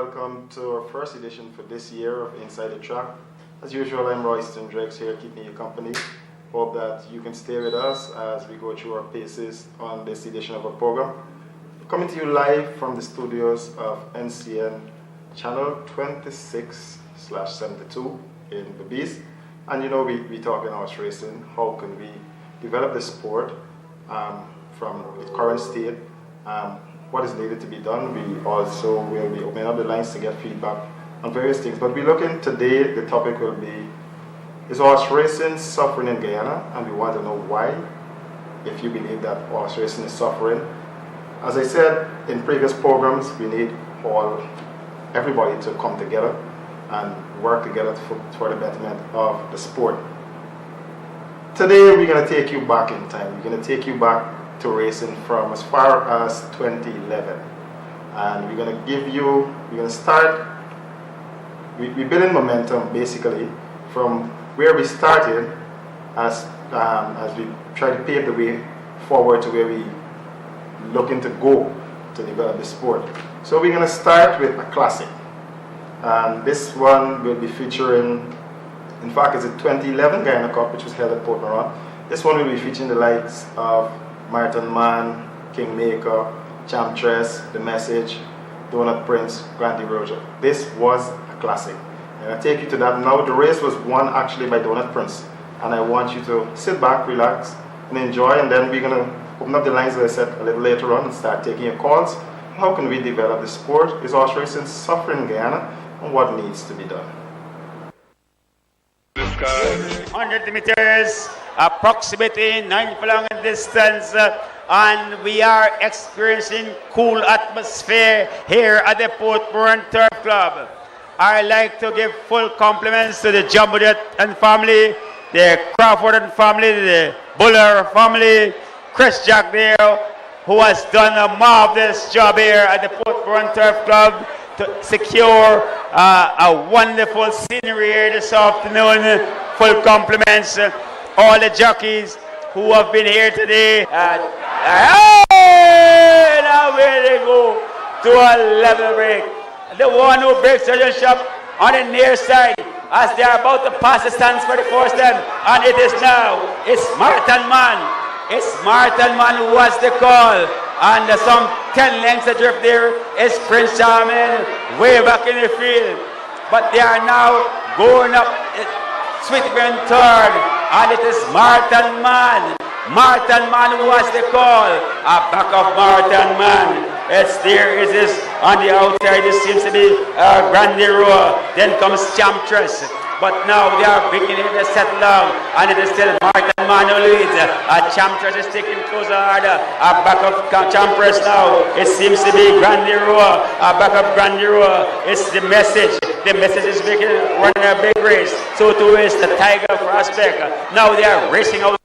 welcome to our first edition for this year of Inside the Track. As usual, I'm Royston Drex here keeping you company. Hope that you can stay with us as we go through our paces on this edition of our program. Coming to you live from the studios of NCN channel 26/72 in Berbice. And you know, we talk in horse racing, how can we develop the sport from its current state, what is needed to be done. We also will be opening up the lines to get feedback on various things. But we're looking today, the topic will be, is horse racing suffering in Guyana? And we want to know why, if you believe that horse racing is suffering. As I said in previous programs, we need everybody to come together and work together for the betterment of the sport. Today we're going to take you back in time. We're going to take you back to racing from as far as 2011. And we're going to start, we're building momentum basically from where we started as we try to pave the way forward to where we looking to go to develop the sport. So we're going to start with a classic. This one will be featuring, in fact, it's a 2011 Guyana Cup, which was held at Port Moran. This one will be featuring the likes of Marathon Man, Kingmaker, Champtress, The Message, Donut Prince, Grandy Roger. This was a classic. And I take you to that now. The race was won actually by Donut Prince. And I want you to sit back, relax, and enjoy. And then we're going to open up the lines, as I said, a little later on and start taking your calls. How can we develop the sport? Is horse racing suffering in Guyana? And what needs to be done? 100 meters, approximately 9 furlong in distance, and we are experiencing cool atmosphere here at the Port Moran Turf Club. I like to give full compliments to the Jumbojet and family, the Crawford and family, the Buller family, Chris Jack there, who has done a marvelous job here at the Port Moran Turf Club to secure a wonderful scenery here this afternoon. Full compliments, all the jockeys who have been here today. Now where they go to a level break. The one who breaks the shop on the near side as they are about to pass the stands for the first time. And it is now, it's Marathon Man. It's Marathon Man who has the call. And some 10 lengths adrift there is Prince Charming way back in the field. But they are now going up Sweetburn third. And it is Marathon Man. Marathon Man who has the call. A back of Marathon Man. It's there, it is on the outside. This seems to be Grandy Roa. Then comes Champtress. But now they are beginning to settle down, and it is still Marathon Man who leads. Champtress is taking closer harder. Back of Champtress now. It seems to be Grandy Roa. Back of Grandy Roa. It's The Message. The Message is running a big race. So too is the Tiger Prospect. Now they are racing out.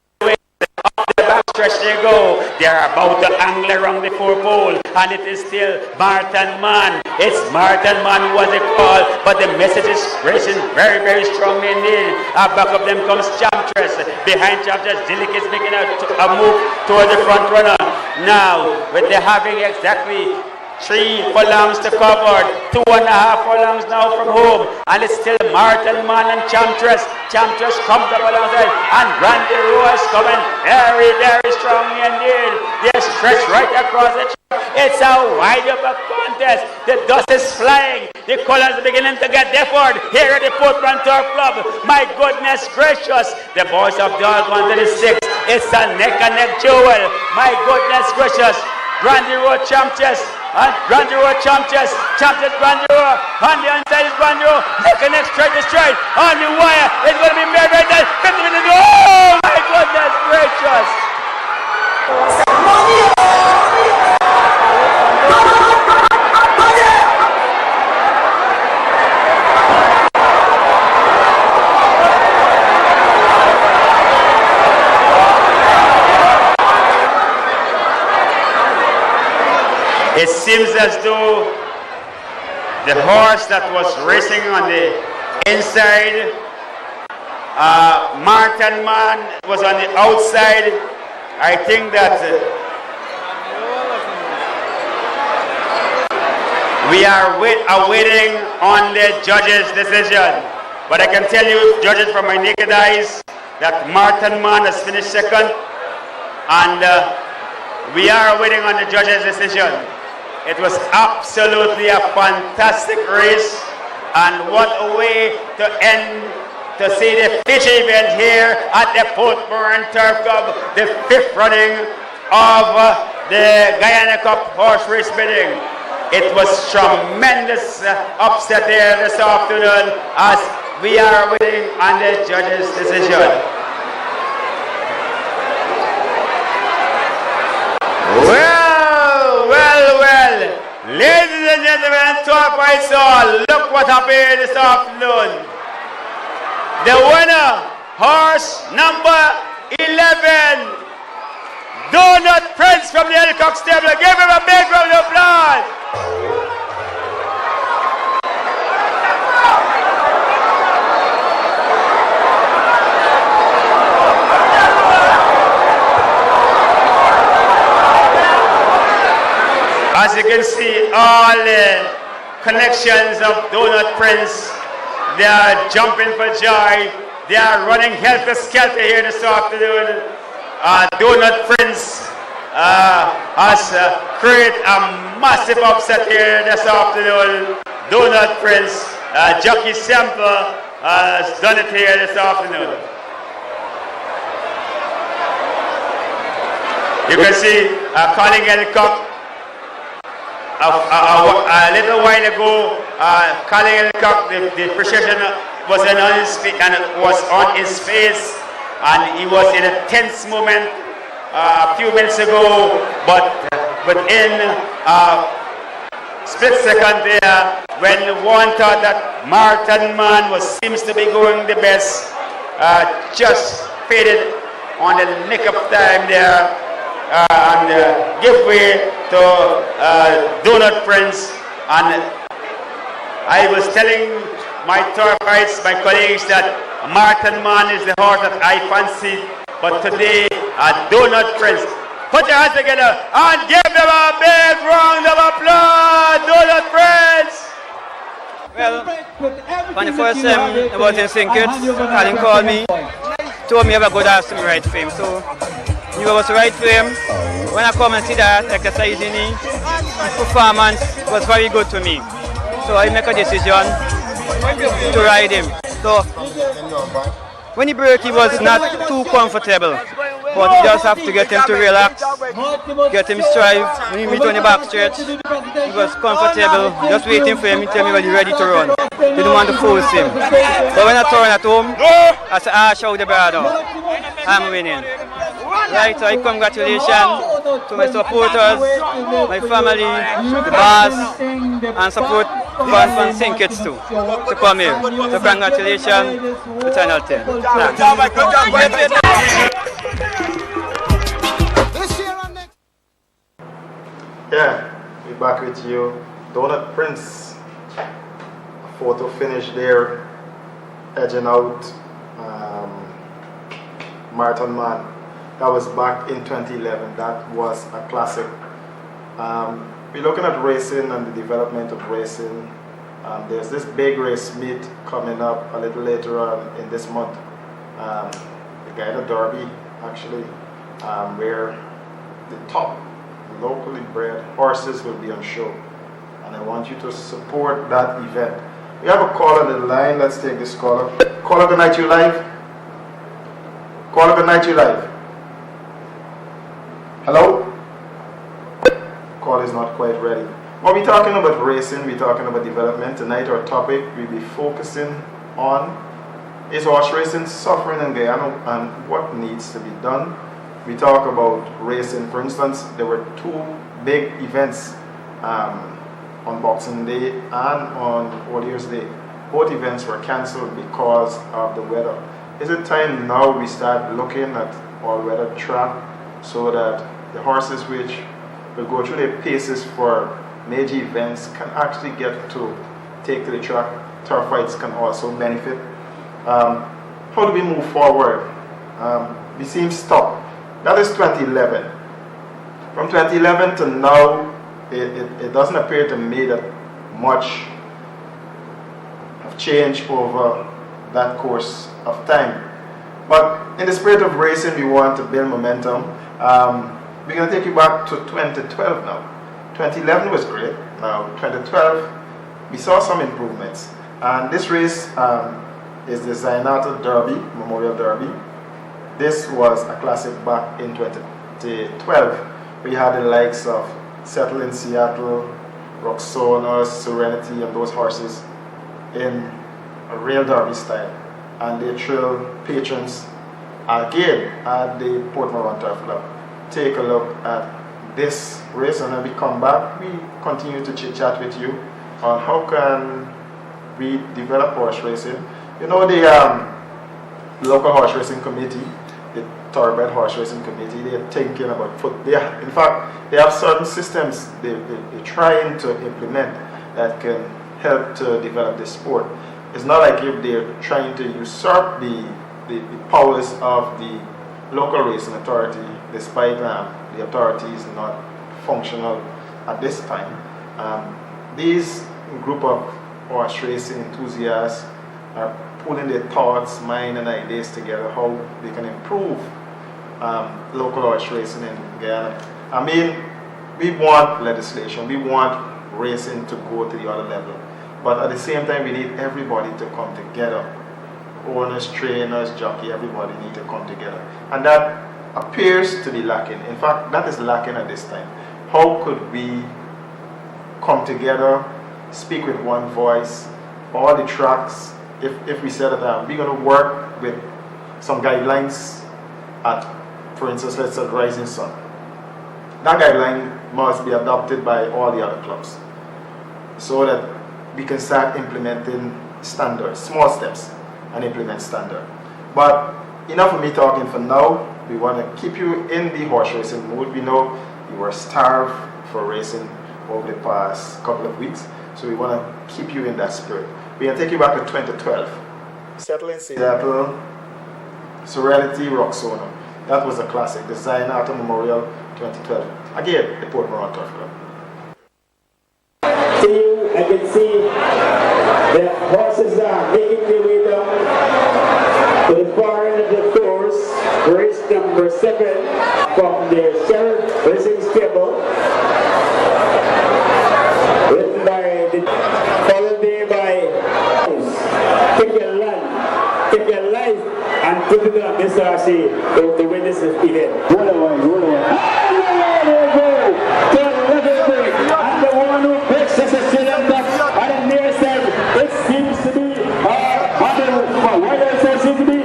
Up the backstretch they go. They are about to angle around the four-pole, and it is still Marathon Man. It's Marathon Man who has a call, but the Message is racing very, very strongly indeed. Back of them comes Champtress. Behind Champtress, Zillik is making a move toward the front runner. Now, with the having exactly 3 furlongs to cover, 2.5 furlongs now from home, and it's still Marathon Man and Champtress. Champtress comes up alongside, and Grandy Roa is coming very, very strongly indeed. They're stretched right across the track. It's a wide open contest. The dust is flying. The colors are beginning to get deferred here at the Port Moran Turf Club. My goodness gracious, the boys of Dog 136. It's a neck-and-neck duel. My goodness gracious, Grandy Roa Champtress. And Grandy Roa Champtress, Grandy Roa, on the inside is Grandy Roa, neck straight to straight, on the wire, it's going to be made right there, 50 minutes, oh my goodness gracious! It seems as though the horse that was racing on the inside, Marathon Man was on the outside. I think that We are awaiting on the judges' decision. But I can tell you, judges from my naked eyes, that Martin Mann has finished second. And we are waiting on the judges' decision. It was absolutely a fantastic race. And what a way to end, to see the fishing event here at the Portmore Turf Club, the 5th running of the Guyana Cup horse race bidding. It was tremendous upset there this afternoon as we are waiting on the judges' decision. Well, ladies and gentlemen, top I saw, look what happened here this afternoon. The winner, horse number 11, Donut Prince from the Elcock Stable. Give him a big round of applause. As you can see, all the connections of Donut Prince, they are jumping for joy. They are running helter-skelter here this afternoon. Donut Prince has created a massive upset here this afternoon. Donut Prince, Jockey Semple has done it here this afternoon. You can see Colin Elcock. A little while ago, Colin Elcock, the precision was on his feet and it was on his face, and he was in a tense moment a few minutes ago. But within a split second there, when one thought that Martin Mann seems to be going the best, just faded on the nick of time there. And give way to Donut Prince. And I was telling my Turfites, my colleagues, that Martin Mann is the horse that I fancied, but today Donut Prince. Put your hands together and give them a big round of applause, Donut Prince. Well, when the first time I was in St. Kitts, Colin called me, told me I have a good ass to me right for him. So you was right for him. When I come and see that exercising, his performance was very good to me. So I make a decision to ride him. So when he broke, he was not too comfortable. But you just have to get him to relax, get him strive. When he meet on the back stretch, he was comfortable, just waiting for him to tell me when he's ready to run. Didn't want to force him. But when I turn at home, I said, show the brother, I'm winning. Right, so I congratulations to my supporters, my family, the boss, and support fans from St. Kitts too, to come here. So congratulations to Channel 10. Yeah, we're back with you. Donut Prince, photo finish there, edging out Martin Mann. That was back in 2011. That was a classic. We're looking at racing and the development of racing. There's this big race meet coming up a little later on in this month. The Guyana Derby, actually, where the top locally bred horses will be on show. And I want you to support that event. We have a caller on the line. Let's take this caller. Caller, good night, you live. Caller, good night, you live. Hello? Call is not quite ready. When we're talking about racing, we're talking about development. Tonight our topic we'll be focusing on is horse racing suffering in Guyana and what needs to be done. We talk about racing. For instance, there were two big events on Boxing Day and on All Year's Day. Both events were cancelled because of the weather. Is it time now we start looking at all-weather track so that the horses which will go through their paces for major events can actually get to take to the track? Turf fights can also benefit. How do we move forward? We seem stuck. That is 2011. From 2011 to now, it doesn't appear to me that much have changed over that course of time. But in the spirit of racing, we want to build momentum. We're going to take you back to 2012 now. 2011 was great. Now 2012, we saw some improvements. And this race is the Zainato Derby, Memorial Derby. This was a classic back in 2012. We had the likes of Settle in Seattle, Roxona, Serenity, and those horses in a real derby style. And they thrill patrons again at the Portmore Turf Club. Take a look at this race, and when we come back, we continue to chit chat with you on how can we develop horse racing. You know, the local horse racing committee, the Thoroughbred Horse Racing Committee, they're thinking about in fact, they have certain systems they're trying to implement that can help to develop this sport. It's not like if they're trying to usurp the powers of the local racing authority, despite the authority is not functional at this time. These group of horse racing enthusiasts are putting their thoughts, mind, and ideas together how they can improve local horse racing in Guyana. I mean, we want legislation, we want racing to go to the other level, but at the same time, we need everybody to come together. Owners, trainers, jockey, everybody need to come together. And that appears to be lacking. In fact, that is lacking at this time. How could we come together, speak with one voice, all the tracks, if we said that we're going to work with some guidelines at, for instance, let's say Rising Sun. That guideline must be adopted by all the other clubs so that we can start implementing standards, small steps, and implement standard. But enough of me talking for now. We want to keep you in the horse racing mood. We know you were starved for racing over the past couple of weeks, so we want to keep you in that spirit. We're going to take you back to 2012. Settle in Seattle, Serenity, Roxona. That was a classic. The Zainato Memorial 2012. Again, the Portmore Turf Club. I can see the horses are making their way down to the far end of the course. Race number 7 from the Sheriff Racing Stable, written by followed there by Take Your Life and put it on Mr. Ashi to win this event. Roll away. And the one who breaks this is still on the near side. It seems to be what else there seems to be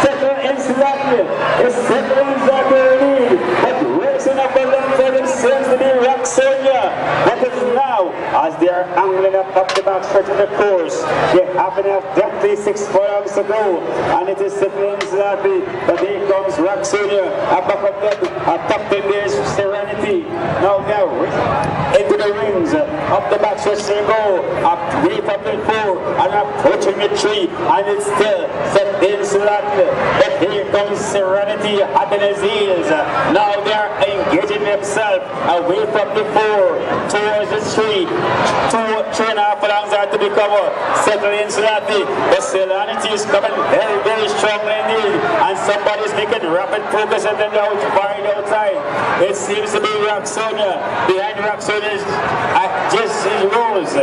Settle in Seattle. It's Settle in Seattle lead, but racing up along for them seems to be Roxona. That is now as they are angling up the back stretch of the course. They happen to have exactly 6 furlongs to go, and it is Settle in Seattle. But here comes Roxona. Up top them there's Serenity. Now into the rings, up the back stretch they go, up way from the 4 and approaching the 3, and it's still Settle in Seattle. But here comes Serenity at his heels. Now they are engaging themselves away from the 4 towards the 3. 2.5 furlongs are to be covered. Settle in Seattle. But Serenity is coming very, very strongly indeed, and somebody's making rapid progress at the outside. It seems to be Roxona. Behind Roxona is Gypsy Rose.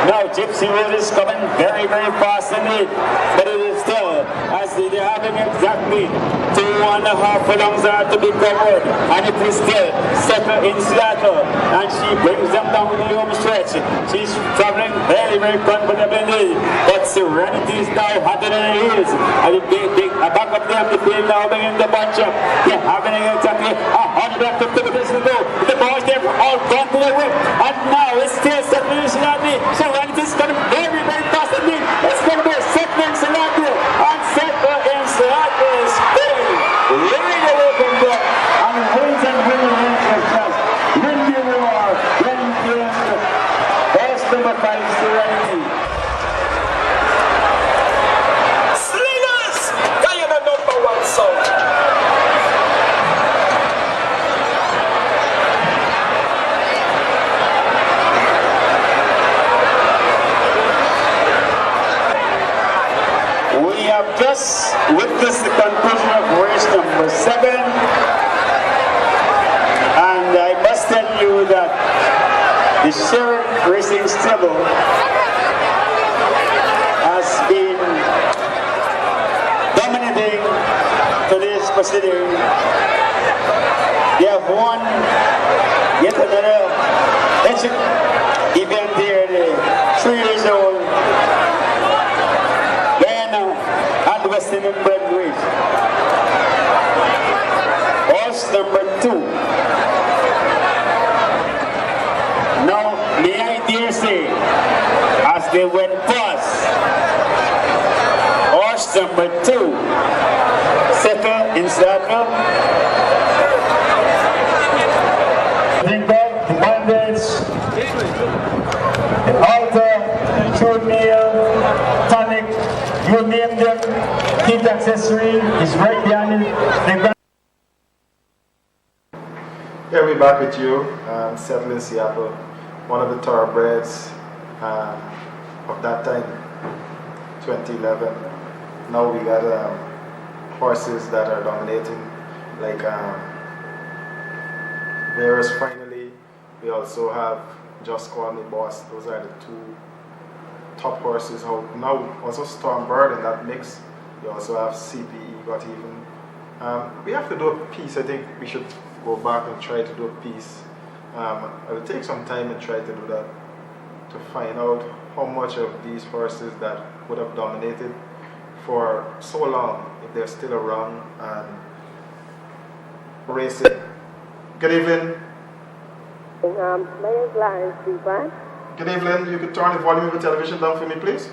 Now Gypsy Rose is coming very, very fast indeed, but it is still, as they're having exactly 2.5 furlongs are to be covered, and it is still Settle in Seattle, and she brings them down the home stretch. She's traveling very, very comfortably indeed, but Serenity is now hotter than her heels, and the back of them, the field now beginning to bunch up. They're having exactly 150 minutes to go. The boys, they're all gone to the whip, and now it's still Settle in Seattle. Serenity is coming very, very fast indeed. It's going to be Settle in Seattle, and Settle in Seattle is spinning right away from there, and wins and wins themselves. Lindy Roar, then horse number 5, Serenity. Slingers! Guyana #1 song. just witnessed the conclusion of race number 7, and I must tell you that the Sheriff Racing Stable has been dominating today's proceeding. They have won yet another event here, the 3 years old Guyana and Western Bred race. Horse number 2. Now, may I dare say, as they went past, horse number 2 settled in saddle. The bandage, the halter, true nail, tonic, you name them, kit accessory is right behind it. Yeah, we're back with you, settled in Seattle, one of the thoroughbreds of that time, 2011. Now we got horses that are dominating, like Bears finally. We also have Just Call Me Boss. Those are the 2 top horses out. Now also Stormbird in that mix. We also have CPE got even. We have to do a piece. I think we should go back and try to do a piece. I will take some time and try to do that to find out how much of these horses that would have dominated for so long, if they're still around and racing. Good evening. My name is Lawrence Duban. Good evening. You could turn the volume of the television down for me, please.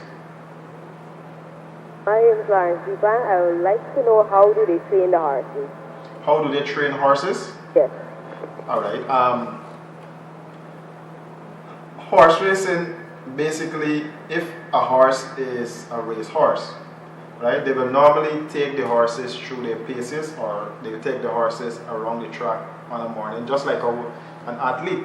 My name is Lawrence Duban. I would like to know, how do they train the horses? How do they train horses? Yes. All right. Horse racing, basically, if a horse is a race horse, right, they will normally take the horses through their paces, or they will take the horses around the track on a morning, just like how an athlete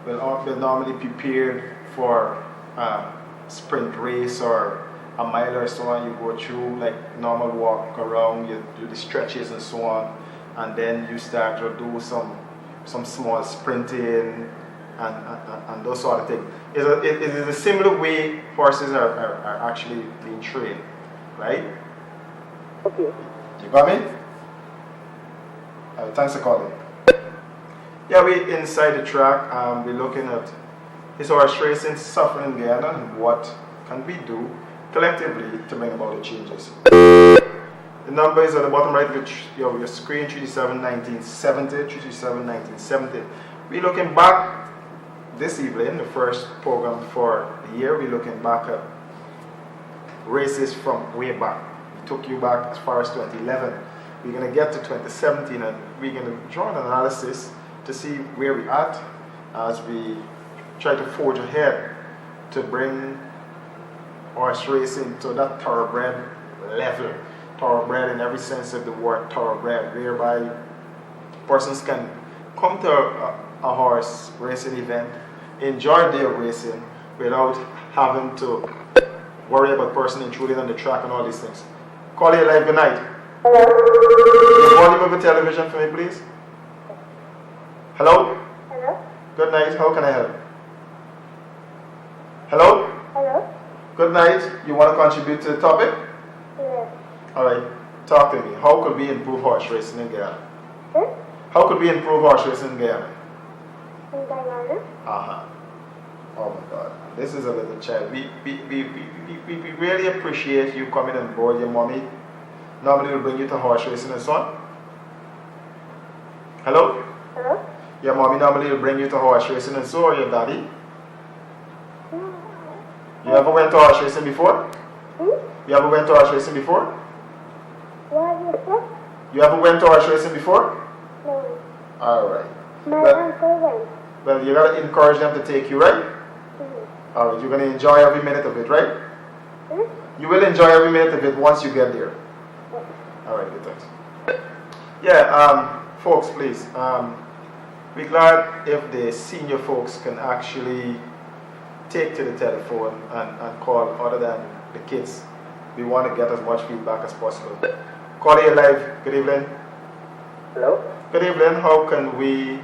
will normally prepared for a sprint race or a mile or so on. You go through like normal walk around, you do the stretches and so on, and then you start to do some small sprinting and those sort of things. It is a similar way horses are actually being trained, right? Okay. You got me? Thanks for calling. Yeah, we're inside the track. We're looking at this horse racing suffering in Guyana and what can we do collectively to bring about the changes. The number is at the bottom right of your screen, 337-1970, 337-1970. We're looking back this evening, the first program for the year. We're looking back at races from way back. We took you back as far as 2011. We're going to get to 2017 and we're going to draw an analysis to see where we're at as we try to forge ahead to bring horse racing to that thoroughbred level. Thoroughbred in every sense of the word thoroughbred, whereby persons can come to a horse racing event, enjoy their racing without having to worry about person intruding on the track and all these things. Call you live, good night. Hello? The volume of the television for me, please. Hello? Hello? Good night, how can I help? Hello? Hello? Good night, you want to contribute to the topic? Yes. Alright, talk to me. How could we improve horse racing in Guyana? Huh? How could we improve horse racing in Guyana? In Guyana? Uh-huh. Oh my God. This is a little child. We really appreciate you coming on board. Your mommy normally will bring you to horse racing and so on. Hello? Hello? Your mommy normally will bring you to horse racing and so, or your daddy? You ever went to horse racing before? You ever went to horse racing before? What is it? You ever went to horse racing before? No. Alright. My Well, uncle went. well, you gotta encourage them to take you, right? Alright, you're gonna enjoy every minute of it, right? You will enjoy every minute of it once you get there. Alright, good, thanks. Yeah, folks, please. We're glad if the senior folks can actually take to the telephone and call other than the kids we want to get as much feedback as possible. Caller live, good evening. Hello? Good evening, how can we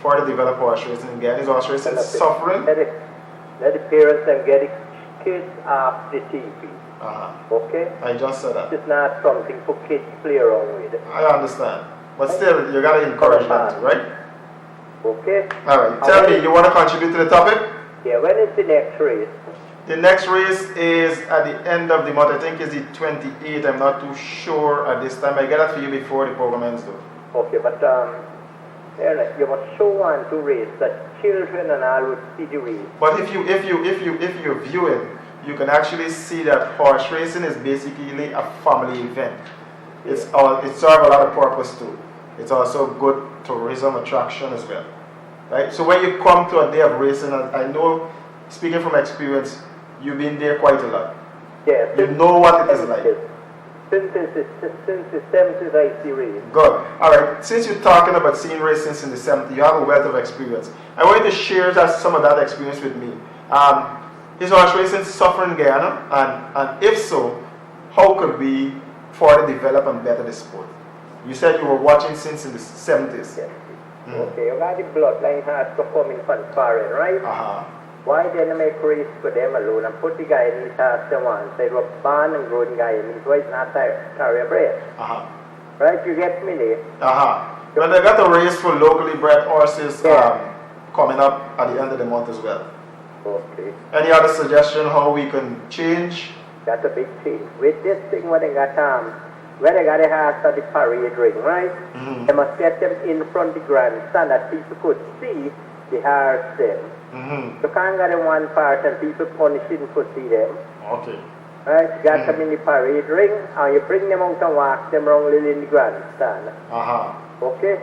further develop horse racing again? Is horse racing suffering? Let the parents and get the kids off the TV. Okay? I just said that. It's not something for kids to play around with. I understand. But still, you got to encourage them, right? Okay? Alright, tell me, you want to contribute to the topic? Yeah, when is the next race? The next race is at the end of the month. I think it's the 28th. I'm not too sure at this time. I get that for you before the program ends though. Okay, but you must show on to race that children and all would see the race. But if you view it, you can actually see that horse racing is basically a family event. It serves a lot of purpose too. It's also good tourism attraction as well, right? So when you come to a day of racing, I know, speaking from experience, you've been there quite a lot. Yes. You know what it is like. Since the 70s I see race. Good. All right. Since you're talking about seeing racing since the 70s, you have a wealth of experience. I want you to share some of that experience with me. Is horse racing suffering in Guyana? And if so, how could we further develop and better the sport? You said you were watching since in the 70s. Yes. Okay, you got the bloodline has to come in from foreign, right? Why then make race for them alone and put the guy in the task they want? They were born and grown guy and why it's not carry a bread. Right, you get me there? Well, they got a race for locally bred horses coming up at the end of the month as well. Okay. Any other suggestion how we can change? That's a big change. With this thing when they got the horse at the parade ring, right? They must get them in front of the grandstand that people could see the horse then. You can't get in one part and people punishing for see them. Okay. Right? You got them in the parade ring and you bring them out and walk them around in the grandstand. Okay?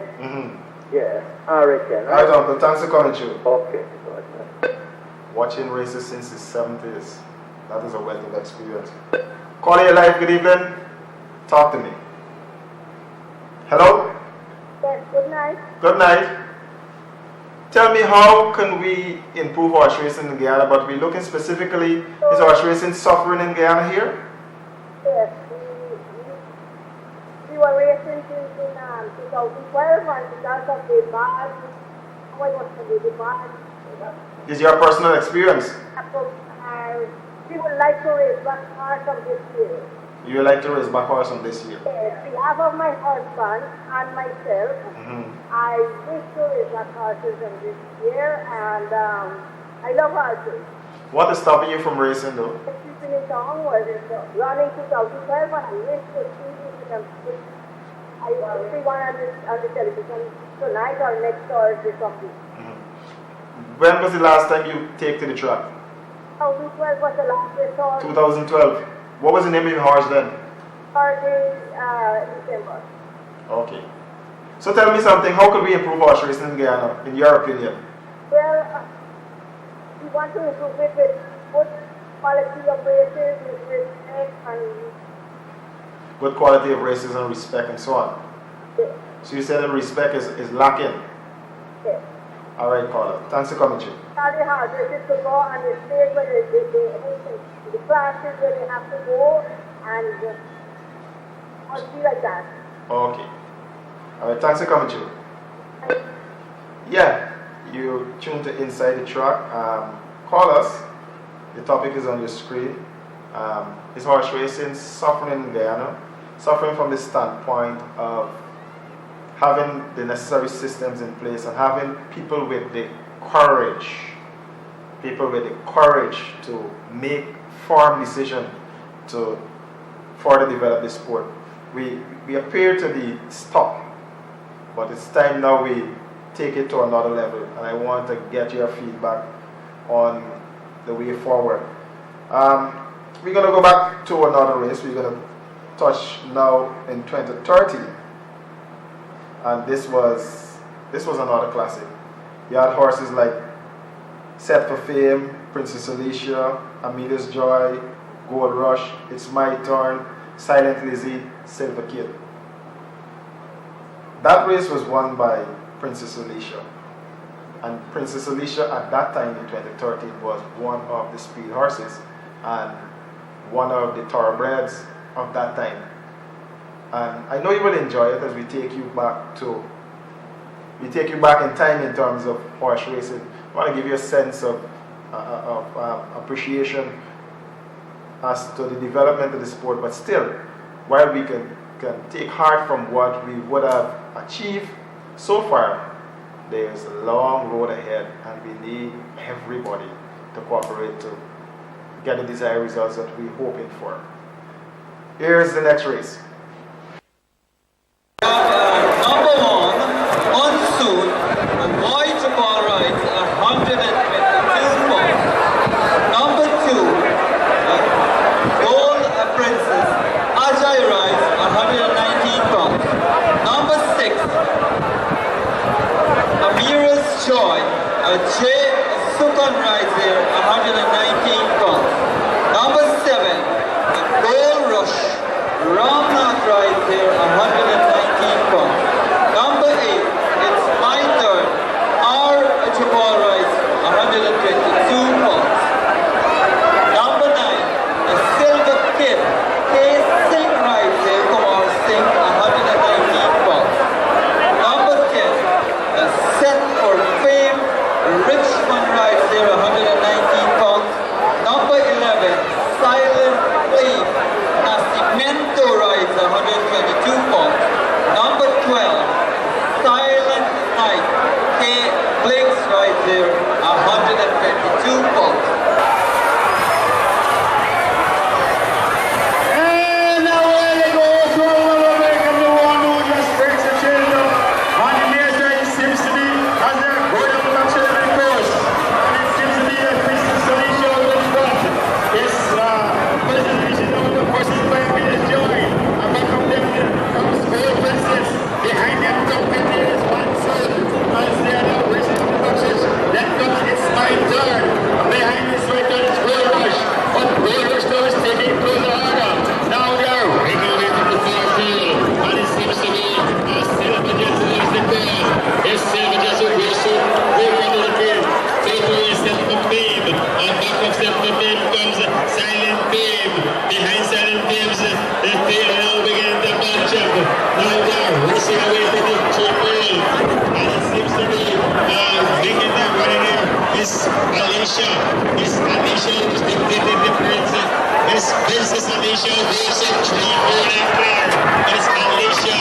Yeah. Alright then. Alright, Uncle. Thanks for coming through. Okay. Watching races since the 70s. That is a wealth of experience. Call your life, good evening. Talk to me. Hello? Yes, good night. Good night. Tell me, how can we improve horse racing in Guyana? But we're looking specifically, is horse racing suffering in Guyana here? Yes, we were racing since in 2012 and because of the bad, Is your personal experience? We would like to race back horse on this year. You would like to race back horse on this year? Yes, on behalf of my husband and myself, I wish to race back horses on this year, and I love horses. What is stopping you from racing though? Keeping it on was running 2012 and I wish to see it. I will see one on the television tonight or next Thursday something. When was the last time you take to the track? 2012 was the last resort. 2012. What was the name of your horse then? December. Okay. So tell me something, how could we improve horse racing in Guyana, in your opinion? Well, we want to improve it with good quality of races, with respect and... Good quality of races and respect and so on. Yes. So you said that respect is lacking? Yes. All right, Paula. Thanks for coming, Jim. All the hard races to go on the stage where the classes where they have to go and I'll be like that. Okay. All right, thanks for coming, Jim. Yeah, you tuned to Inside the Track. Call us. The topic is on your screen. Is horse racing suffering in Guyana? Suffering from the standpoint of having the necessary systems in place and having people with the courage to make firm decision to further develop the sport. We appear to be stuck, but it's time now we take it to another level, and I want to get your feedback on the way forward. We're going to go back to another race. We're going to touch now in 2030, and this was another classic. You had horses like Set for Fame, Princess Alicia, Amelia's Joy, Gold Rush, It's My Turn, Silent Lizzie, Silver Kid. That race was won by Princess Alicia, and Princess Alicia at that time in 2013 was one of the speed horses, and one of the thoroughbreds of that time. And I know you will enjoy it as we take you back in time in terms of horse racing. I want to give you a sense of appreciation as to the development of the sport, but still, while we can take heart from what we would have achieved so far, there's a long road ahead, and we need everybody to cooperate to get the desired results that we're hoping for. Here's the next race. Number 1, Monsoon, a white ball rides 122 pounds. Number 2, Gold Princess, Ajay rides 119 pounds. Number 6, Amira's Joy, Jay Sukhan rides there 119 pounds. Number 7, Gold Rush, Ramnath rides there 119 pounds. Number 8, it's my turn. R. Jabal rides 122 pounds. Number 9, a Silver Kid, K. Singh rides there, Kumar Singh 119 pounds. Number 10, a Set for Fame, Richmond rides there 119 pounds. Number 11, Silent Flame, Nascimento rides 122 pounds. Number 12, Silent Night, K. Blinks rides there 122 pounds. And away they go to another break, and the one who just breaks the chain up on the near side seems to be as they're going up the children course. And it seems to be a Princess Alicia out in front. Yes, Princess Alicia down the course is by Amira's Joy. And back up them comes Gold Princess. Behind them comes Amira's Monsoon. As they are now racing up the boxes. Then comes It's My Turn. And behind this right turn is Gold Rush. But Gold Rush now is taking closer order. Now they are making away from the far field. And it seems to be Silver Jets who is the goal. It's Silver Jets who goes to over into the field. Take away Step for Fame. And back of Step for Fame comes Silent Fame. Behind Silent Fame's the tail now beginning to bunch up. Now they are racing away from the triple. And it seems to be making that running here. It's Alicia. It's Alicia who's dictating the princess. It's Princess Alicia who goes up 3, 4 and clear. It's Alicia.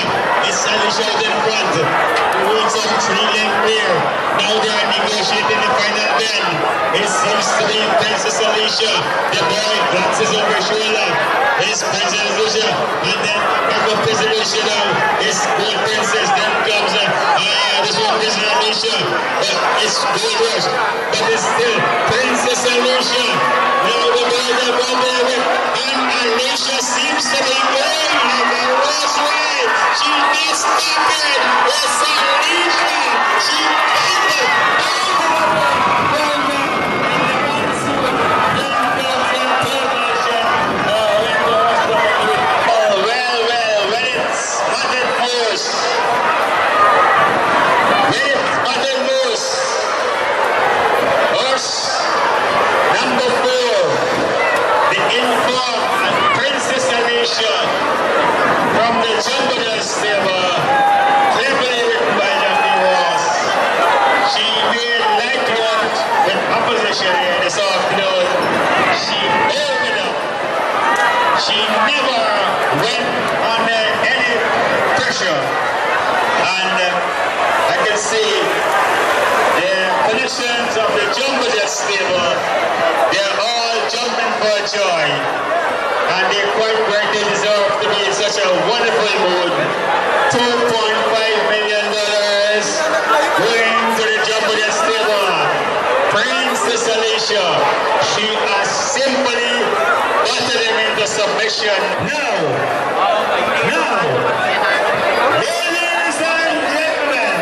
It's Alicia out in front. Who goes up 3 and clear. Now they are negotiating the final bend. It seems to be Princess Alicia. The boy glances over her shoulder. It's Princess Alicia. And then back up Princess Alicia now. It's Gold Princess. Then comes this one, Princess Alicia. It's Gold Rush. But it's still Princess Alicia. Now the boys are bumping away. And Alicia seems to be going like a horse ride. She is stopping. It's Alicia. She is it. From the Jumbo Stable, cleverly written by Jackie Ross. She made light work with opposition here this afternoon. She opened up. She never went under any pressure. And I can see the connections of the Jumbo Stable. They're all jumping for joy. And they quite rightly deserve to be in such a wonderful mood. $2.5 million going to the Jumbo Jet Stable. Princess Alicia, she has simply battered them into submission. Now, ladies and gentlemen,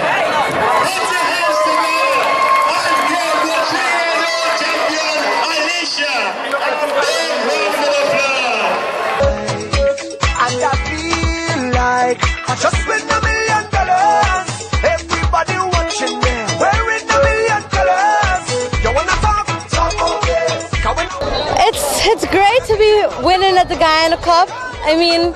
put your hands together and give the 3-year-old champion Alicia a big round of applause. And I feel like I just win $1 million. Everybody watching me, wearing $1 million. You wanna talk about this? It's It's great to be winning at the Guyana Cup. I mean,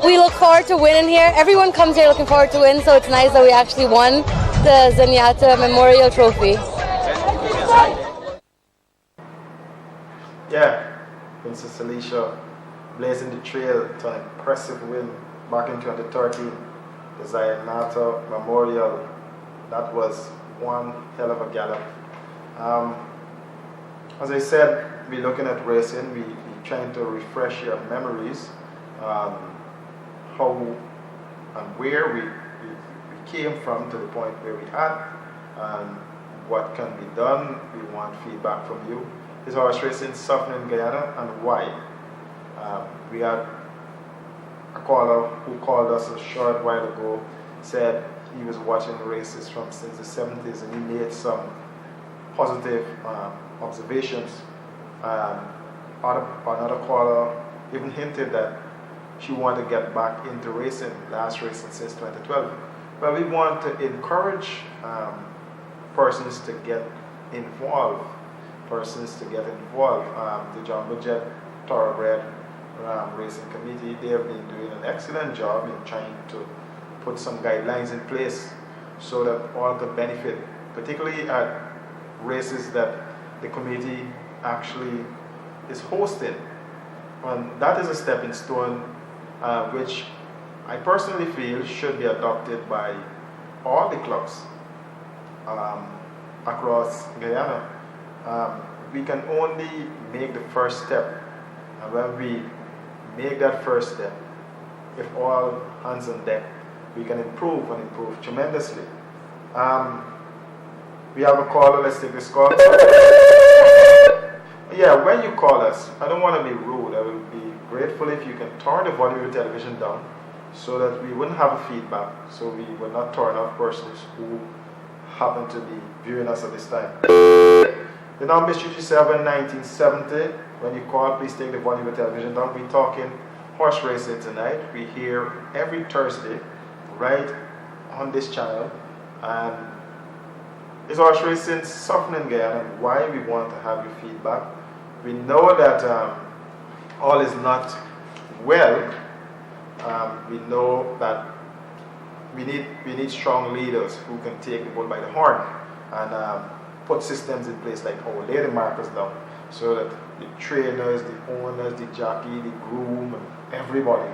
we look forward to winning here. Everyone comes here looking forward to win, so it's nice that we actually won the Zenyatta Memorial Trophy. Yeah, Princess Alicia blazing the trail to an impressive win back in 2013. The Zenyatta Memorial, that was one hell of a gallop. As I said, we're looking at racing, we're trying to refresh your memories, how and where we came from to the point where we are, and what can be done. We want feedback from you. Is horse racing suffering in Guyana, and why? We had a caller who called us a short while ago, said he was watching races since the 70s, and he made some positive observations. Another caller even hinted that she wanted to get back into racing, last racing since 2012. But we want to encourage persons to get involved. The Jumbo Jet Thoroughbred Racing Committee, they have been doing an excellent job in trying to put some guidelines in place so that all could benefit, particularly at races that the committee actually is hosting. And that is a stepping stone which I personally feel should be adopted by all the clubs across Guyana. We can only make the first step, and when we make that first step, if all hands on deck, we can improve and improve tremendously. We have a caller. Let's take this call. Yeah, when you call us, I don't want to be rude. I will be grateful if you can turn the volume of the television down so that we wouldn't have a feedback, so we will not turn off persons who happen to be viewing us at this time. The number is 337-1970. When you call, please take the volume of the television down. We're talking horse racing tonight. We're here every Thursday, right on this channel. And is horse racing suffering in Guyana, and why we want to have your feedback. We know that all is not well. We know that we need strong leaders who can take the bull by the horn and put systems in place like how lay the markers down, so that the trainers, the owners, the jockey, the groom, and everybody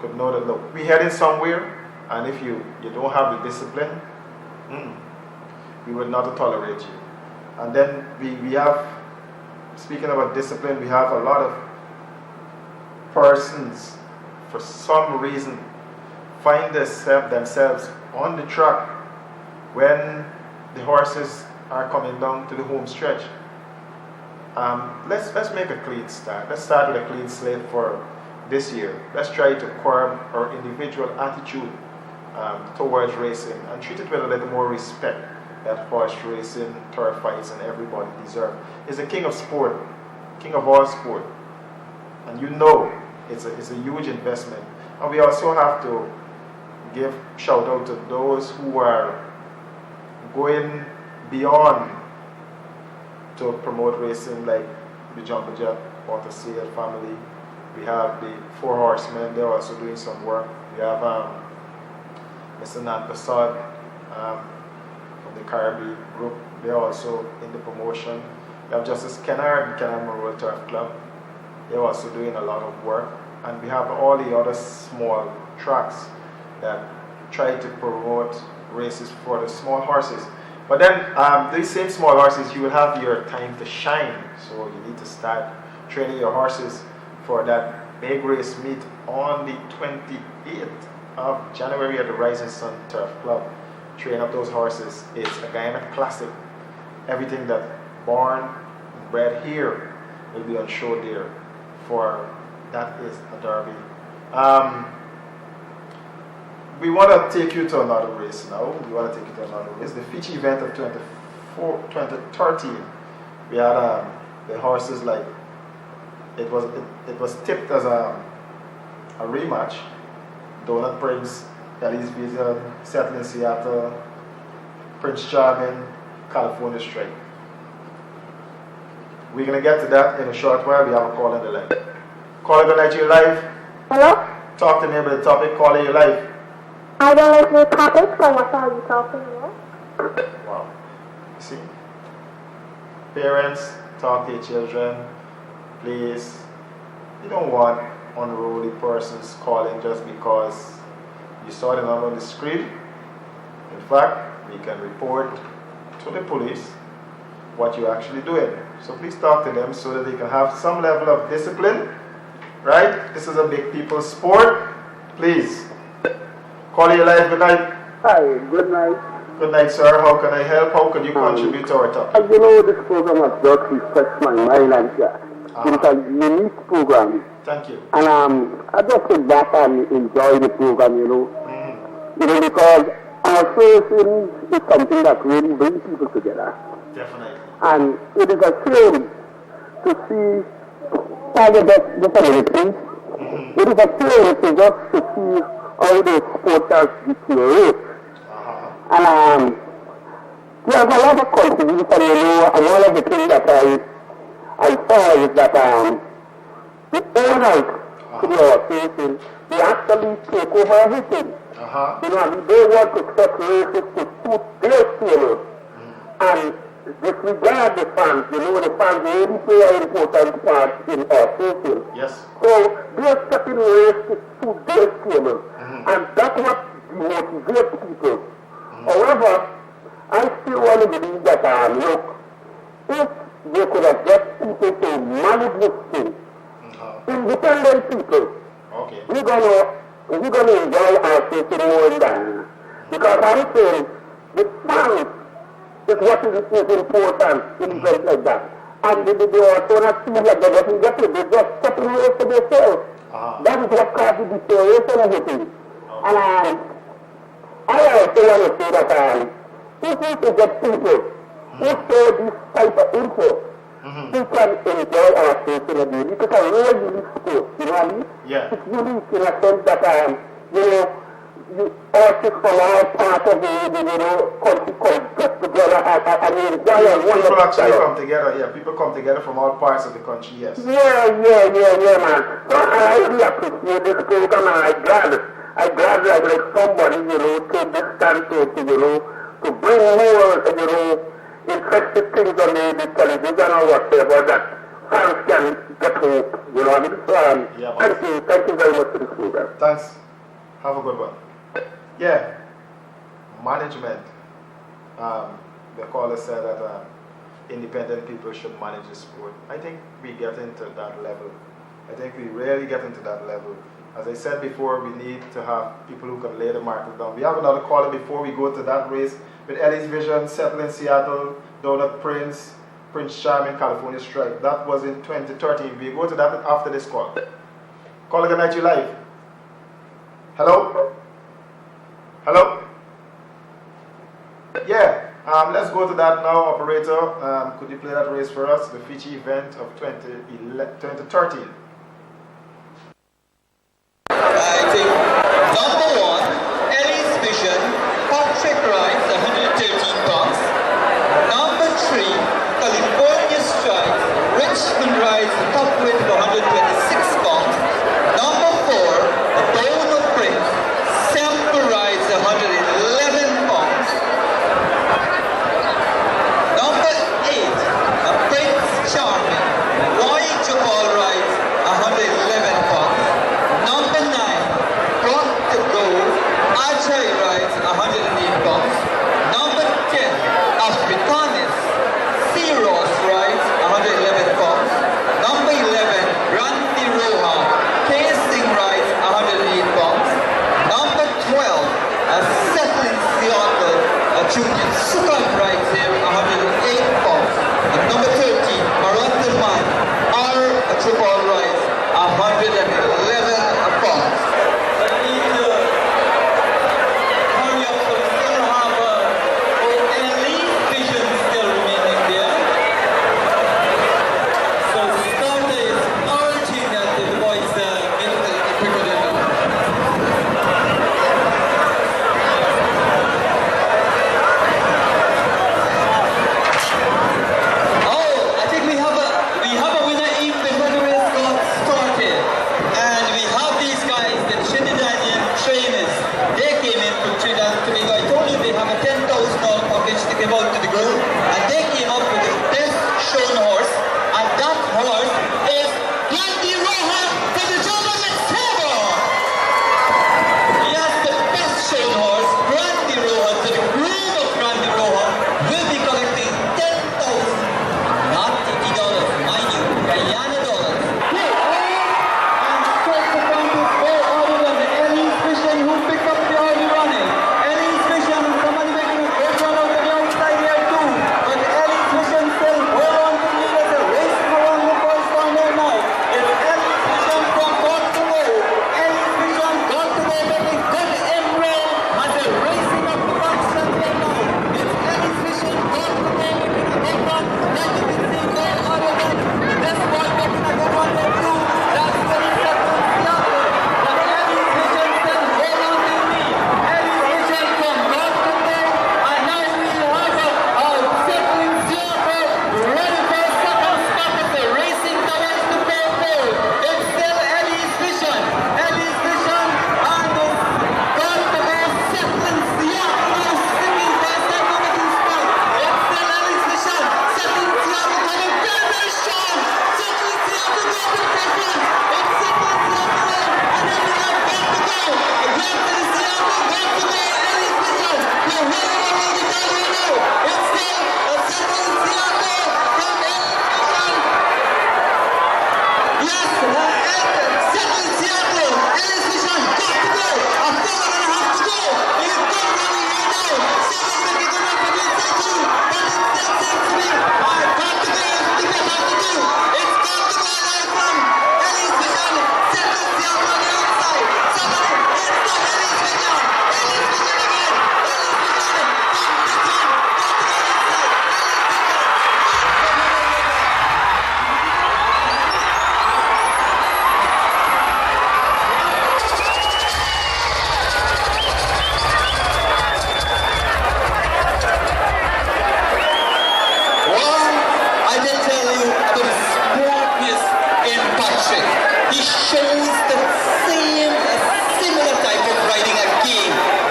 could know that, look, we're heading somewhere, and if you don't have the discipline, we will not tolerate you. And then we have, speaking about discipline, we have a lot of persons, for some reason, find themselves on the track when the horses are coming down to the home stretch. Let's make a clean start. Let's start with a clean slate for this year. Let's try to curb our individual attitude towards racing and treat it with a little more respect that horse racing, turf fights, and everybody deserve. It's the king of sport, king of all sport. And you know it's a huge investment. And we also have to give shout out to those who are going beyond to promote racing, like the Jumbo Jet Water Seal family. We have the Four Horsemen, they're also doing some work. We have Mr. Nat Prasad from the Caribbean group, they're also in the promotion. We have Justice Kennard, the Kennard Memorial Turf Club, they're also doing a lot of work. And we have all the other small tracks that try to promote races for the small horses. But then these same small horses, you will have your time to shine. So you need to start training your horses for that big race meet on the 28th of January at the Rising Sun Turf Club. Train up those horses. It's a Guyana classic. Everything that's born and bred here will be on show there. For that is a derby. We want to take you to another race now. The Fiji event of 2013. We had the horses like, it was tipped as a rematch. Donut Prince, Ellie's Vision, Settling Seattle, Prince Charming, California Strike. We're going to get to that in a short while. We have a call on the line. Caller, good night to you live. Hello? Talk to me about the topic. Caller, you live. I don't like the topic, so what are you talking about? Wow. See, parents, talk to your children. Please, you don't want unruly persons calling just because you saw the number on the screen. In fact, we can report to the police what you're actually doing. So please talk to them so that they can have some level of discipline. Right? This is a big people's sport. Please. Call your life. Good night. Hi, good night. Good night, sir. How can I help? How can you contribute to our topic? You know, this program has just refreshed my mind, and it's a unique program. Thank you. And I just sit back and enjoy the program, you know. You know, because our facing is something that really brings people together. Definitely. And it is a shame to see all the different things. It is a shame to just to see how the sport has deteriorated. And there's a lot of contribution, you know, and one of the things that I saw is that the owners to our facing, they actually take over everything. You know, and they want to set races to suit their tailors. And disregard the fans. You know, the fans really play an important part in our facing. Yes. So they're setting races to suit their tailors. And that's what motivates people. However, I still want to believe that, look, if they could have get people to manage this thing, independent people, we're gonna enjoy our facing more than. Because I'm saying, the fans is what is important in events like that. And they also not feel like they doesn't get it, they just setting away for themselves. That is what causes the deterioration of everything. And I also want to say that if we could get people who share this type of info, we can enjoy our facing a day. Because a real unique sport, you know what I mean? Yeah. It's unique in a sense that, you know, artists from all parts of the country come get together and enjoy one people actually come together, yeah. People come together from all parts of the country, yes. Yeah, man. So I really appreciate this program, and I'm glad like somebody, you know, take this time to bring more, interesting things on the television or whatever that fans can get hope, you know what I mean? So, thank you very much for this program. Thanks. Have a good one. Yeah, management. The caller said that independent people should manage the sport. I think we get into that level. I think we rarely get into that level. As I said before, we need to have people who can lay the market down. We have another caller before we go to that race with Ellie's Vision, settled in Seattle, down at Prince Charming, California Strike. That was in 2013. We go to that after this call. Caller, good night, you live. Hello? Hello? Yeah, let's go to that now, operator. Could you play that race for us, the Fiji event of 2013? I think number 1, Ellie's Vision, Patrick Rice, 113 pounds. Number 3, California Strike, Richmond Rice, top weight of 126 pounds. Number 4, Bono Prince, Sample Rice, 111 pounds. Number 8, Prince Charming, White Ball Rice, 111 pounds. Number 9, Got to Go, Ajay Rice, 108 pounds. Number 10, Afrikanis, Searos Rice, 111 pounds. Number 11, Randy Roja, Casing Rice, 108 pounds. Number 12, Settling Seattle, Junior Sukan Rice, 108 pounds. And number 13, Marantan Man, R. Triple Rice, 111 pounds. I need to hurry up, so we still have Ellie's Vision still remaining there. So Sparta is urging that the boys make it a little quicker than that.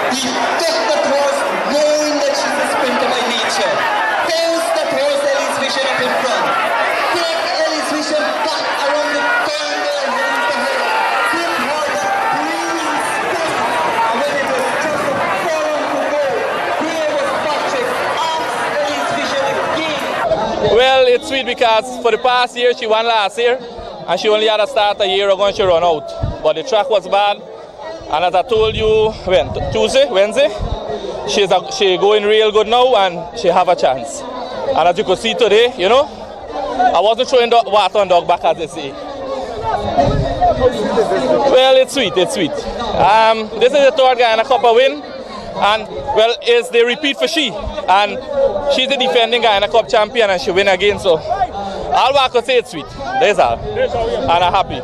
He took the horse knowing that she's a sprinter by nature. Tells the horse Ellie's Vision up in front. Take Ellie's Vision back around the turn there and release the horse. Hit harder, please stop. And when it was just a furlong to go, here was Patrick. Ask Ellie's Vision again. Well, it's sweet because for the past year, she won last year, and she only had a start a year ago and she ran out. But the track was bad, and as I told you, Wednesday, she going real good now, and she have a chance. And as you could see today, you know, I wasn't throwing water on dog back, as they say. Well, it's sweet, it's sweet. This is the third Guyana Cup win, and well, it's the repeat for she, and she's the defending Guyana Cup champion, and she win again. So all I could say, it's sweet. That's all, and I'm happy.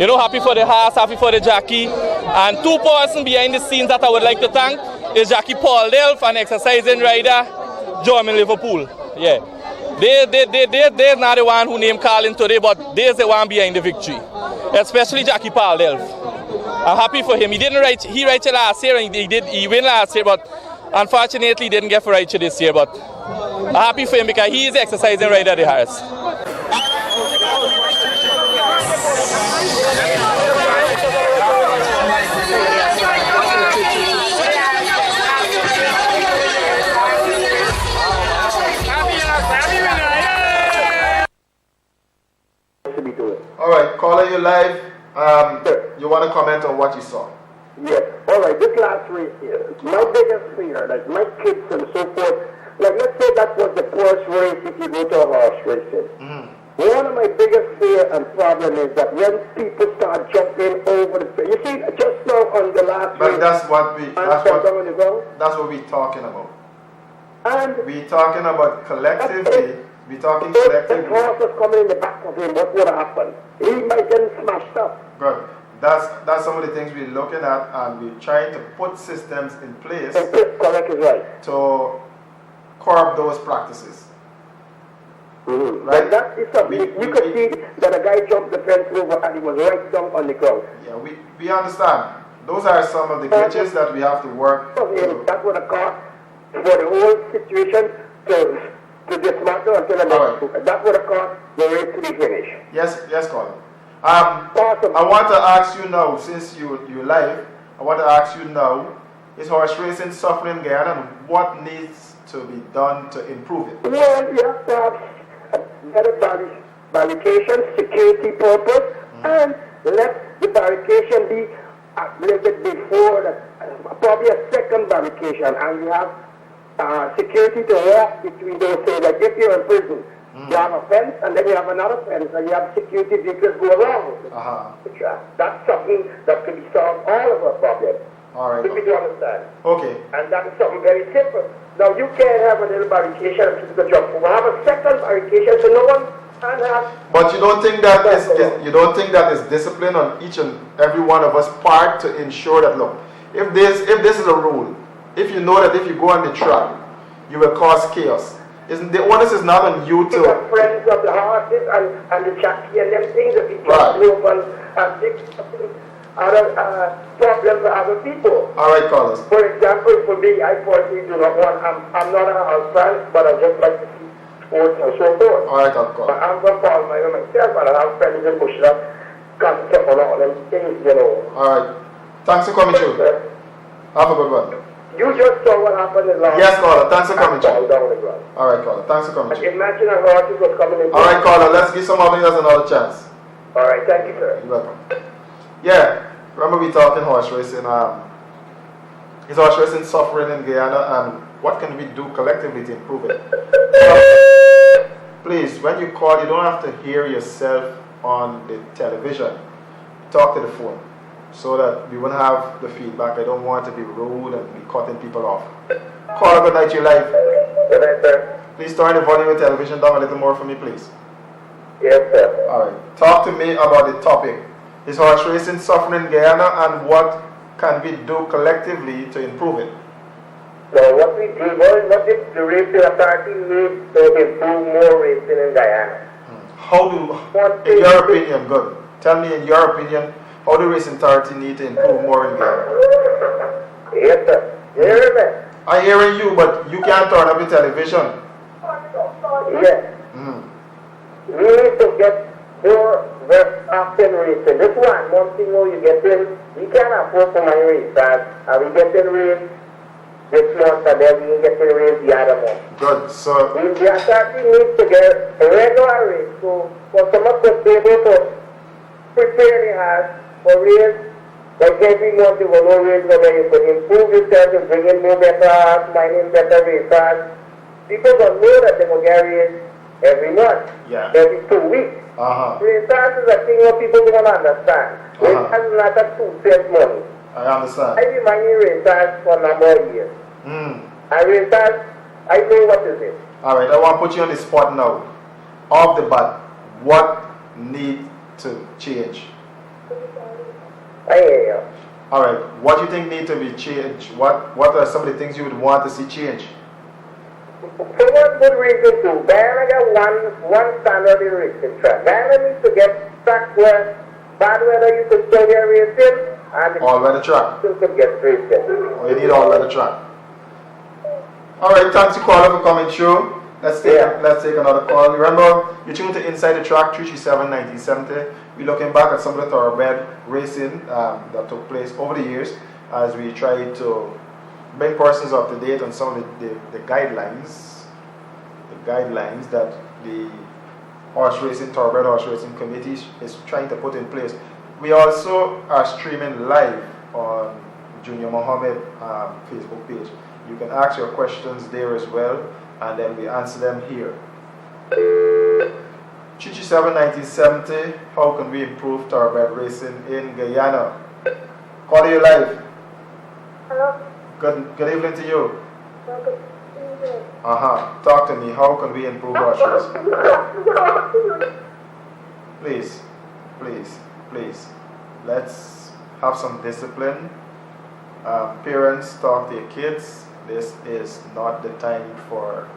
You know, happy for the horse, happy for the jockey, and two persons behind the scenes that I would like to thank is jockey Paul Delph and exercising rider John in Liverpool. Yeah, they're not the one who named Carlin today, but they're the one behind the victory, especially jockey Paul Delph. I'm happy for him. He ride last year and he win last year, but unfortunately he didn't get for ride this year. But I'm happy for him because he is the exercising rider of the horse. All right, caller, you live. You want to comment on what you saw? Yes. All right, this last race here, my biggest fear, like my kids and so forth, like let's say that was the first race if you go to a horse racing. One of my biggest fear and problem is that when people start jumping over the you see, just now on the last but race, that's what we're talking about. And we're talking about collectively. We're talking collectively. If the horse was coming in the back of him, what would happen? He might get smashed up. Good. That's some of the things we're looking at, and we're trying to put systems in place. Correct is right. To curb those practices. Right? But that is something. You could see that a guy jumped the fence over and he was right down on the ground. Yeah, we understand. Those are some of the glitches that we have to work. That would have cost for the whole situation to dismantle until that would have cost the race to be finished. Yes, Colin. I want to ask you now, since you're live, I want to ask you now, is horse racing suffering in Guyana, and what needs to be done to improve it? Well, you have to have better barrication, security purpose, and let the barrication be a little bit before, probably a second barrication, and you have security to walk between those things. Like if you're in prison, you have a fence, and then you have another fence, and you have security vehicles go around the track. That's something that can be solved all of our problems. All right. To understand. Okay. And that is something very simple. Now you can't have a little barrication and people can jump. We'll have a second barrication so no one can have. But you don't think that is discipline on each and every one of us part to ensure that, look, if this is a rule, if you know that if you go on the track, you will cause chaos. The onus is not on you to. The friends of the horses and the jockey and them things that we can move and fix other problems for other people. All right, callers. For example, for me, I personally do not want. I'm not a house fan, but I just like to see sports and so forth. All right, I'll call. I'm from Palmyra myself, and I have friends in Bushra, concept on all them things, you know. All right. Thanks for coming through. Have a good one. You just saw what happened in last. Yes, caller. Thanks for coming through. Down the ground. All right, caller. Thanks for coming through. Imagine a horse was coming in. All right, caller. Let's give some others another chance. All right, thank you, sir. You're welcome. Yeah, remember we talking horse racing. Is horse racing suffering in Guyana, and what can we do collectively to improve it? Please, when you call, you don't have to hear yourself on the television. Talk to the phone, so that we won't have the feedback. I don't want to be rude and be cutting people off. Caller, good night, you live. Good night, sir. Please turn the volume of the television down a little more for me, please. Yes, sir. All right. Talk to me about the topic. Is horse racing suffering in Guyana, and what can we do collectively to improve it? So what did the racing authority need to improve more racing in Guyana? In your opinion, good. Tell me, in your opinion, how the racing authority need to improve more in Guyana? Yes, sir. You hear me? I'm hearing you, but you can't turn up the television. Yes. We need to get more often racing. This one thing where you get in, we can't afford for my race, and we get in race this month, and then we get in race the other month. Good. So the authority needs to get a regular race, so for someone to be able to prepare the house for race, like every month you will know race where you can improve yourself and bring in more better hearts, mining better racers. People don't know that they will get race every month, every 2 weeks. Racers is a thing where people don't understand. Racers is not a 2-cent money. I understand. I've been mining racers for a number of years. And racers, I know what is it. Alright, I want to put you on the spot now. Off the bat, what needs to change? I hear you. Alright, what do you think need to be changed? What are some of the things you would want to see change? For what good reason to? Guyana got one standard in racing track. Guyana needs to get track where bad weather you could still get racing and all weather track. Still could get racing. Oh, you need all weather track. Alright, thanks to caller for coming through. Let's take another call. Remember, you're tuned to Inside the Track 337-1970. We're looking back at some of the thoroughbred racing that took place over the years as we try to bring persons up to date on some of the guidelines that the thoroughbred horse racing committee is trying to put in place. We also are streaming live on Junior Mohammed Facebook page. You can ask your questions there as well, and then we answer them here. 337-1970, how can we improve thoroughbred racing in Guyana? Call you live. Hello. Good evening to you. Talk to me. How can we improve horse racing? Please. Let's have some discipline. Parents, talk to your kids. This is not the time for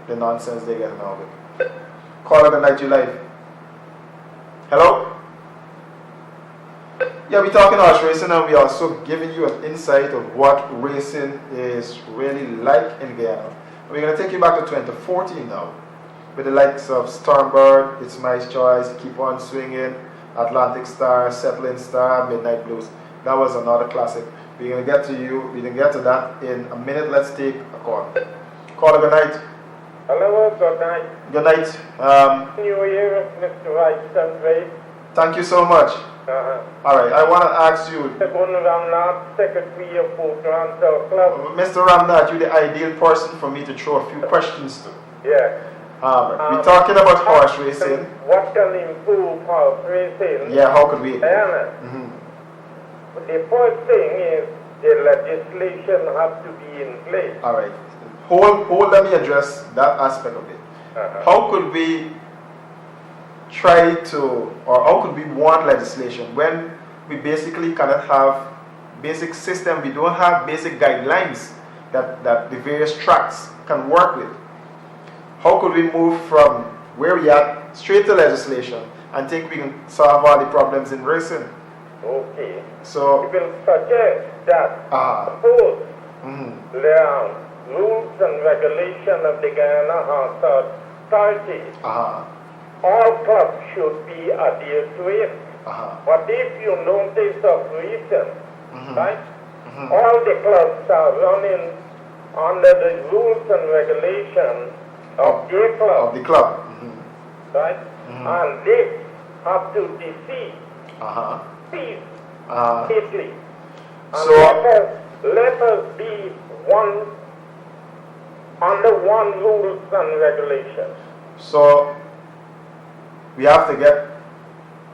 the nonsense they get now with. Call it a night you live. Hello? Yeah, we're talking horse racing, and we're also giving you an insight of what racing is really like in Guyana. We're going to take you back to 2014 now, with the likes of Stormbird, It's My Choice, Keep On Swinging, Atlantic Star, Settling Star, Midnight Blues. That was another classic. We're going to get to you. We're going to get to that in a minute. Let's take a call. Caller, good night. Hello, good night. Good night. New Year, Mr. Rice. Thank you so much. Alright, I want to ask you, Secretary of Toronto Club. Mr. Ramnath, you're the ideal person for me to throw a few questions to. Yeah. We're talking about horse racing. What can improve horse racing? Yeah, how could we? The first thing is the legislation has to be in place. Alright. Let me address that aspect of it. How could we try to, or how could we want legislation when we basically cannot have basic system, we don't have basic guidelines that the various tracks can work with? How could we move from where we are straight to legislation and think we can solve all the problems in racing? Okay. So we will suggest that suppose there are rules and regulations of the Guyana Horse Authority. All clubs should be adhered to it. But if you notice of recent, right, all the clubs are running under the rules and regulations of their club. Of the club. Right? And they have to deceive peace quickly. And so let us be one under one rules and regulations. So we have to get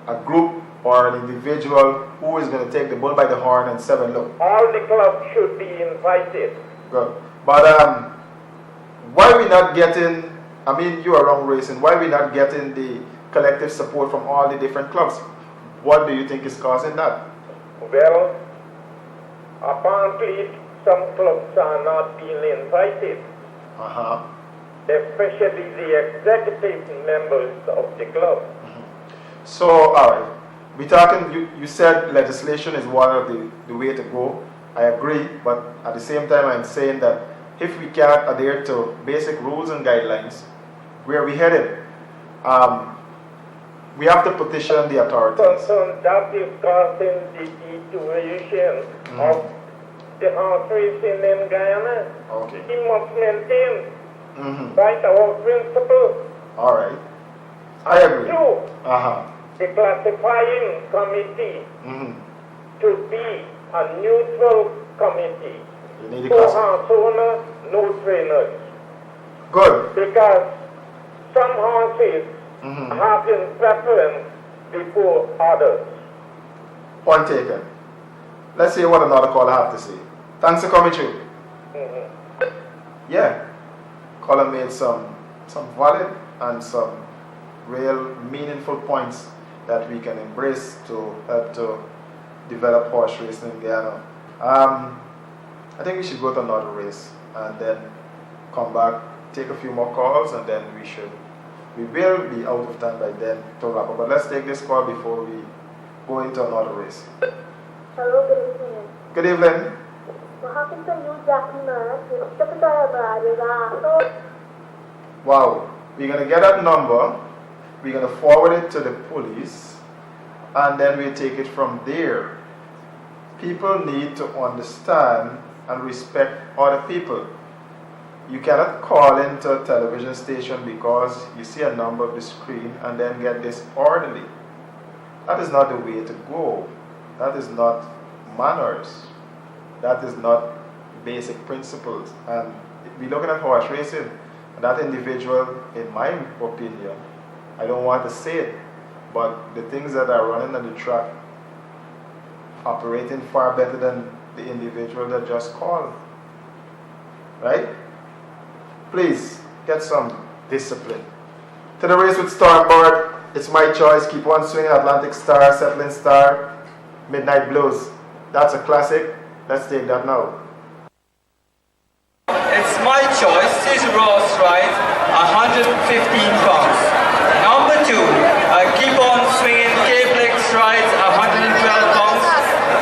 a group or an individual who is going to take the bull by the horn and say, look. All the clubs should be invited. Good. But why are we not getting, I mean, you are wrong racing, why are we not getting the collective support from all the different clubs? What do you think is causing that? Well, apparently some clubs are not being invited. Especially the executive members of the club. So, alright, we're talking, you said legislation is one of the way to go, I agree, but at the same time I'm saying that if we can't adhere to basic rules and guidelines, where are we headed? We have to petition the authorities. So that is causing the deterioration of the horse racing in Guyana. Okay. He must maintain by our principle. All right. I agree. Two, Uh-huh. the classifying committee should be a neutral committee. You need a No horse owner, no trainers. Good. Because some horses have in preference before others. Point taken. Let's hear what another caller have to say. Thanks for coming through. Yeah. Caller made some valid and some real meaningful points that we can embrace to help to develop horse racing in Guyana. I think we should go to another race and then come back, take a few more calls, and then we will be out of time by then to wrap up. But let's take this call before we go into another race. Hello, good evening. Good evening. What happened to you, Jackie, man? Wow. We're going to get that number, we're going to forward it to the police, and then we take it from there. People need to understand and respect other people. You cannot call into a television station because you see a number of the screen and then get disorderly. That is not the way to go. That is not manners. That is not basic principles. And we're looking at horse racing. And that individual, in my opinion, I don't want to say it, but the things that are running on the track operating far better than the individual that just called. Right? Please, get some discipline. To the race with Starboard, it's my choice. Keep on swinging. Atlantic Star, Settling Star, Midnight Blues. That's a classic. Let's take that now. It's my choice. Caesar Ross Stride, 115 pounds. Number 2, Keep On Swinging, Cape Lake Strides, 112 pounds.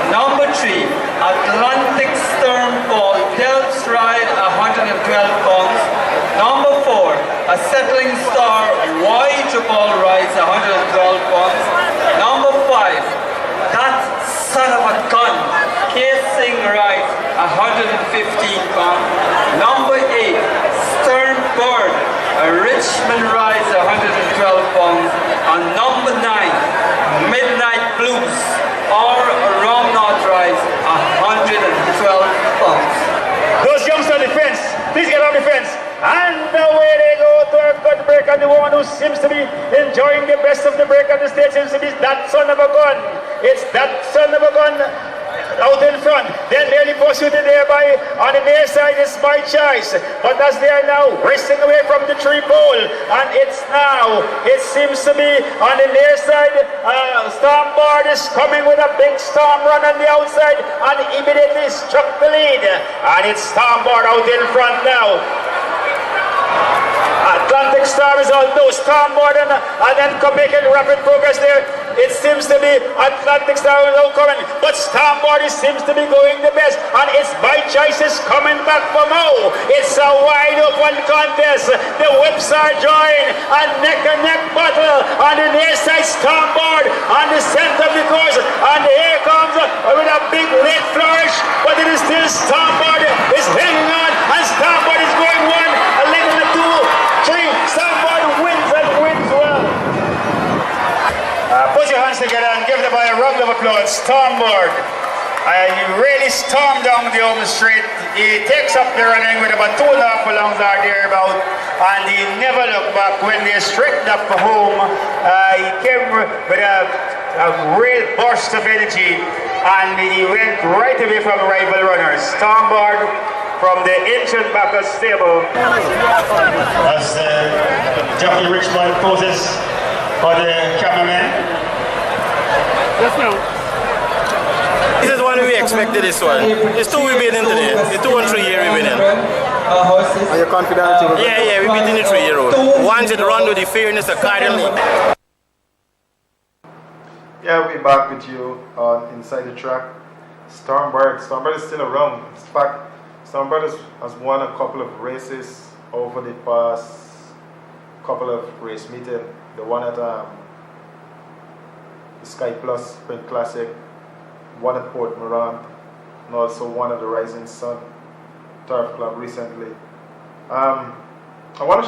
Number 3, Atlantic Stern Ball, Del Stride, 112 pounds. Number 4, a Settling Star, White Ball Rides, 112 pounds. Number 5, That Son of a Gun, Casing Rides, 115 pounds. Number 8, Stern Bird, Richmond Rides, 112 pounds. And number 9, Midnight Blues, or Romnod Rides, 112 pounds. Those youngsters on the fence, please get on the fence. And away they go to a good break, and the one who seems to be enjoying the best of the break on the stage seems to be That Son of a Gun. It's That Son of a Gun out in front, then nearly pursued there by, on the near side is My Choice, but as they are now racing away from the tree pole, and it seems to be on the near side, Stormboard is coming with a big storm run on the outside, and immediately struck the lead, and it's Stormboard out in front now. Atlantic Star is although Stormboard and then making rapid progress there. It seems to be Atlantic Star now coming, but Stormboard seems to be going the best, and it's My Choice is coming back for more. It's a wide open contest. The whips are joined, and neck battle on the near side. Stormboard on the center of the course, and here comes with a big late flourish, but it is still Stormboard is hanging on, and Stormboard is going 1, a leg in the 2, 3. Stormboard wins and wins well. Put your hands together and give the boy a round of applause. Stormboard. He really stormed down the home straight. He takes up the running with about 2.5 furlongs or thereabout, and he never looked back. When they straightened up home, he came with a real burst of energy, and he went right away from rival runners. Stormboard from the ancient Bacchus stable. As Jackie Richmond poses for the cameraman. Yes, no. This is one we expected, this one. It's 2 we've been in today. The 2 and 3 year we've been in. Are you confident? Yeah, we've been in the 3-year-old. Once it run with the fairness accordingly. Yeah, we'll be back with you on Inside the Track. Stormbird is still around. In fact, Stormbird has won a couple of races over the past couple of race meetings. The one at the Sky Plus Sprint Classic, one at Port Morant, and also one at the Rising Sun Turf Club recently. I want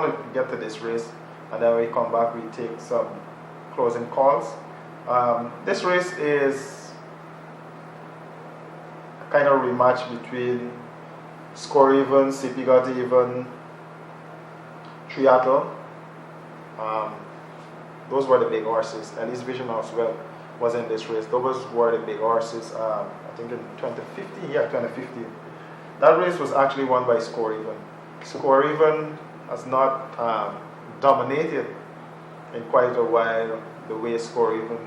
to get to this race, and then we come back. We take some closing calls. This race is a kind of rematch between Score Even, CP Got Even, Triathlon. Those were the big horses. Elise Vision as well was in this race. Those were the big horses. I think in 2015. Yeah, 2015. That race was actually won by Score Even. Score Even has not dominated in quite a while the way Score Even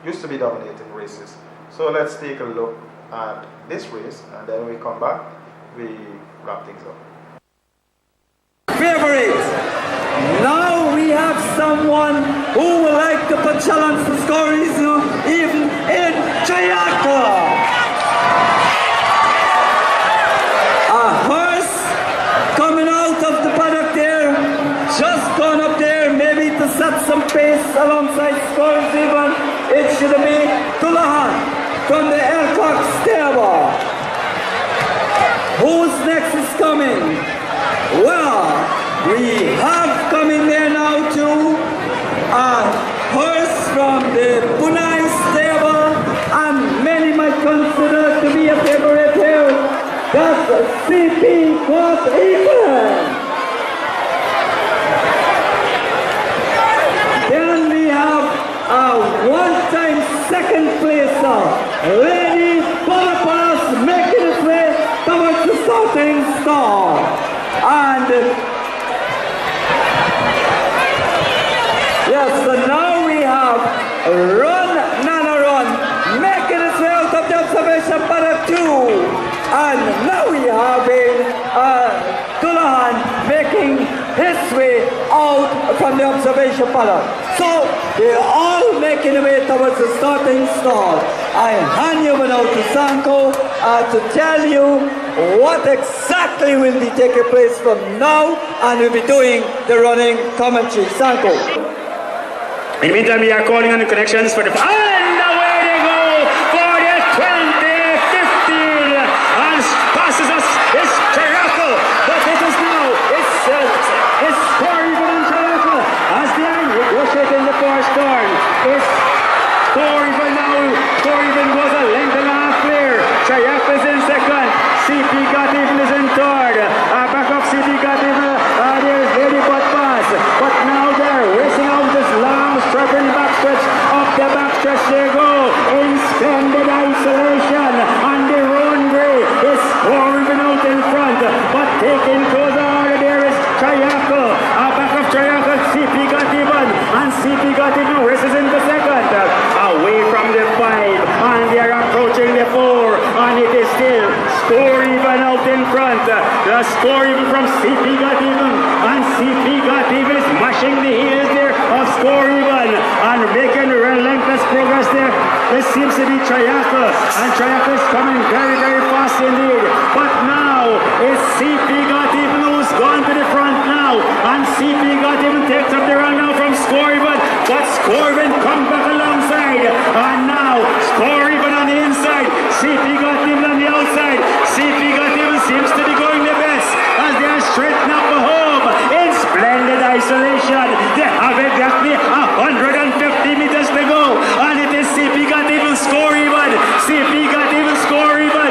used to be dominating races. So let's take a look at this race, and then we come back, we wrap things up. Favorite. Now we have someone who would like to put challenge for Score Even in triathlon. A horse coming out of the paddock there, just gone up there maybe to set some pace alongside Score Even. It should be Tulahan from the Elcock stable. Who's next is coming? Well, we have coming there now too a horse from the Punai stable, and many might consider to be a favorite here. That's CP Got Even. Then we have a one-time second placer, Lady Bolapalas, making its way towards the starting star. And yes, so now we have Run Nana Run making its way out of the observation paddock too. And now we have Tulahan making his way out from the observation paddock. So they're all making their way towards the starting stall. I hand you over now to Sanko to tell you what exactly will be taking place from now, and we'll be doing the running commentary. Sanko. In the meantime, we are calling on the connections for the... And away they go for the 2015. And passes us is Triathlon. But it is now, it's Score Even on Triathlon. As they are negotiating the first turn. It's Score Even now. Score Even was a length and a half clear. Triathlon is in second. CP Got Even is in third. Back up CP Got Even. There's Lady Butt Pass. But now they're racing out this long strapping backstretch. Up the backstretch they go. In splendid isolation. On the runway is Score Even out in front. But taking closer order there is Triathlon. Back of Triathlon, CP Got Even. And CP Got Even races into second. Away from the 5. And they're approaching the 4. And it is still Score Even out in front. The Score Even from CP Got Even. And CP Got Even is mashing the heels there of Score Even. And making relentless progress there. This seems to be Triathlon. And Triathlon is coming very, very fast indeed. But now it's CP Got Even who's gone to the front now. And CP Got Even takes up the run now from Score Even. But Score Even comes back alongside. And now Score Even on the inside. CP Got Even on the outside. CP Got Even seems to be going the best as they are straightened up for home in splendid isolation. They have exactly 150 meters to go, and it is CP Got Even, Score Even. CP Got Even, Score Even.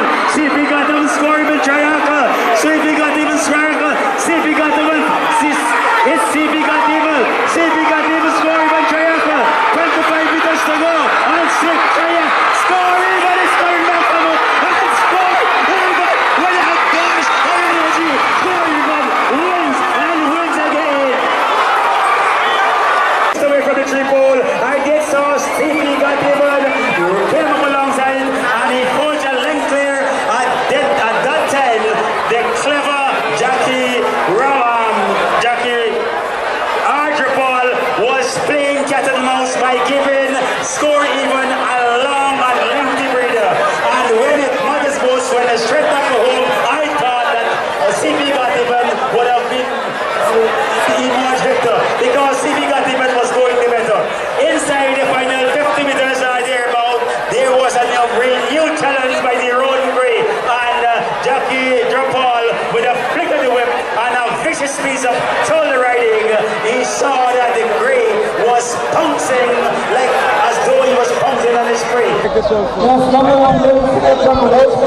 his speeds up, turn the riding. He saw that the grey was pouncing like as though he was pouncing on his prey.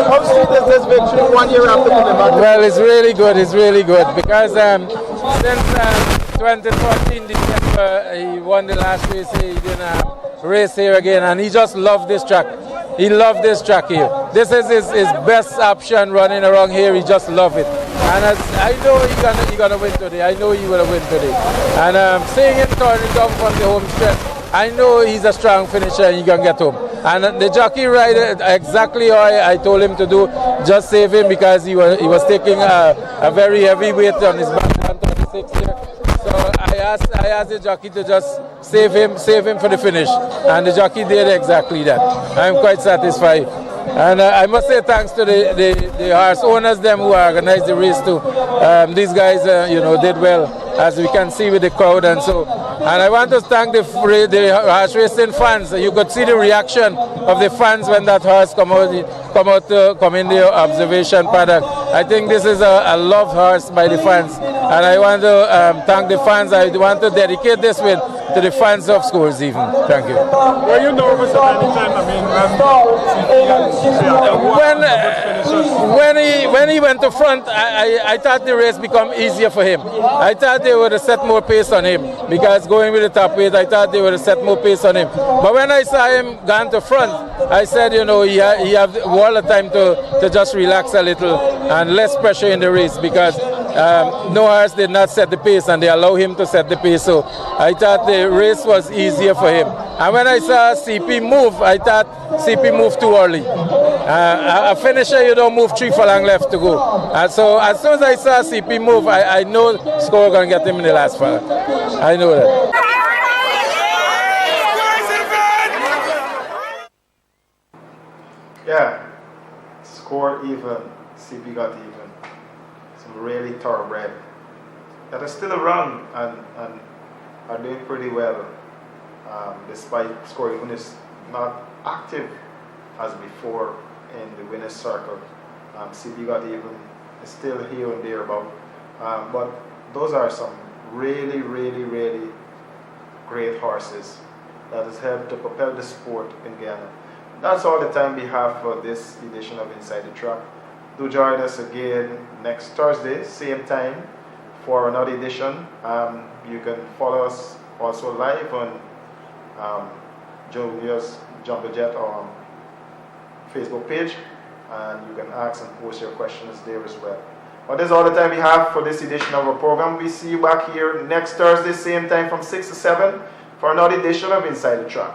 How sweet is this victory 1 year after coming back? Well, it's really good. It's really good because since 2014 December, he won the last race. He didn't race here again, and he just loved this track. He loved this track here. This is his best option running around here. He just loved it. And as I know he's gonna win today. I know he will win today. And seeing him turning down from the home stretch, I know he's a strong finisher and he can get home. And the jockey ride exactly how I told him to do. Just save him because he was taking a very heavy weight on his back, 136 here. So I asked the jockey to just save him for the finish, and the jockey did exactly that. I'm quite satisfied, and I must say thanks to the horse owners, them who organized the race too. These guys, did well, as we can see with the crowd and so. And I want to thank the horse racing fans. You could see the reaction of the fans when that horse come in the observation paddock. I think this is a loved horse by the fans, and I want to thank the fans. I want to dedicate this win to the fans of Scores Even. Thank you. Were you nervous at any time? When he went to front, I thought the race become easier for him. I thought they would have set more pace on him because going with the top weight, I thought they would have set more pace on him. But when I saw him gone to front, I said, he have all the time to just relax a little and less pressure in the race because no horse did not set the pace and they allow him to set the pace. So I thought the race was easier for him. And when I saw CP move, I thought CP moved too early. A finisher, you don't move 3 furlong left to go. And so as soon as I saw CP move, I know Score going to get him in the last furlong. I know that. Yeah, Score Even, CP got even. Some really thoroughbred that are still around and are doing pretty well, despite Score Even is not active as before in the winner's circle. CP got even is still here and there about, but those are some really, really, really great horses that has helped to propel the sport in Ghana. That's all the time we have for this edition of Inside the Track. Do join us again next Thursday, same time, for another edition. You can follow us also live on Junior's Jumper Jet on Facebook page, and you can ask and post your questions there as well. But that's all the time we have for this edition of our program. We see you back here next Thursday, same time from 6 to 7 for another edition of Inside the Track.